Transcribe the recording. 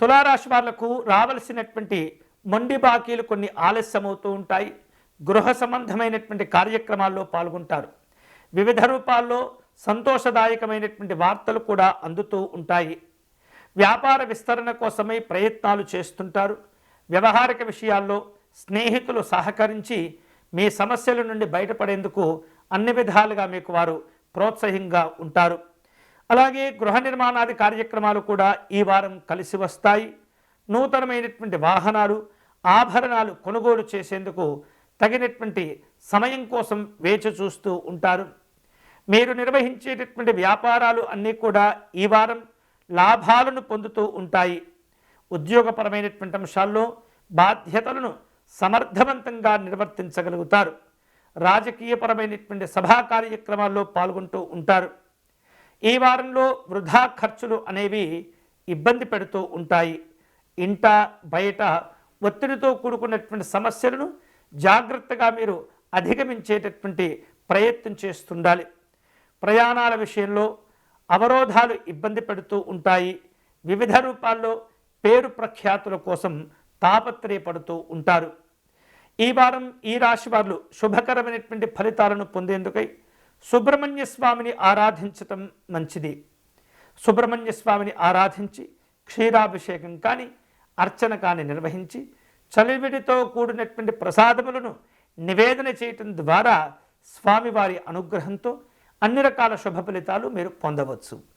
తులారాశి వాళ్లకు రావలసినటువంటి మొండి బాకీలు కొన్ని ఆలస్యమవుతూ ఉంటాయి. గృహ సంబంధమైనటువంటి కార్యక్రమాల్లో పాల్గొంటారు. వివిధ రూపాల్లో సంతోషదాయకమైనటువంటి వార్తలు కూడా అందుతూ ఉంటాయి. వ్యాపార విస్తరణ కోసమై ప్రయత్నాలు చేస్తుంటారు. వ్యవహారిక విషయాల్లో స్నేహితులు సహకరించి మీ సమస్యల నుండి బయటపడేందుకు అన్ని విధాలుగా మీకు వారు ప్రోత్సాహంగా ఉంటారు. అలాగే గృహ నిర్మాణాది కార్యక్రమాలు కూడా ఈ వారం కలిసి వస్తాయి. నూతనమైనటువంటి వాహనాలు, ఆభరణాలు కొనుగోలు చేసేందుకు తగినటువంటి సమయం కోసం వేచి చూస్తూ ఉంటారు. మీరు నిర్వహించేటటువంటి వ్యాపారాలు అన్నీ కూడా ఈ వారం లాభాలను పొందుతూ ఉంటాయి. ఉద్యోగపరమైనటువంటి అంశాల్లో బాధ్యతలను సమర్థవంతంగా నిర్వర్తించగలుగుతారు. రాజకీయపరమైనటువంటి సభా కార్యక్రమాల్లో పాల్గొంటూ ఉంటారు. ఈ వారంలో వృధా ఖర్చులు అనేవి ఇబ్బంది పెడుతూ ఉంటాయి. ఇంట బయట ఒత్తిడితో కూడుకున్నటువంటి సమస్యలను జాగ్రత్తగా మీరు అధిగమించేటటువంటి ప్రయత్నం చేస్తుండాలి. ప్రయాణాల విషయంలో అవరోధాలు ఇబ్బంది పెడుతూ ఉంటాయి. వివిధ రూపాల్లో పేరు ప్రఖ్యాతుల కోసం తాపత్రయపడుతూ ఉంటారు. ఈ వారం ఈ రాశి వారు శుభకరమైనటువంటి ఫలితాలను పొందేందుకై సుబ్రహ్మణ్య స్వామిని ఆరాధించటం మంచిది. సుబ్రహ్మణ్య స్వామిని ఆరాధించి క్షీరాభిషేకం కానీ అర్చన కానీ నిర్వహించి చలివిడితో కూడినటువంటి ప్రసాదములను నివేదన చేయటం ద్వారా స్వామివారి అనుగ్రహంతో అన్ని రకాల శుభ ఫలితాలు మీరు పొందవచ్చు.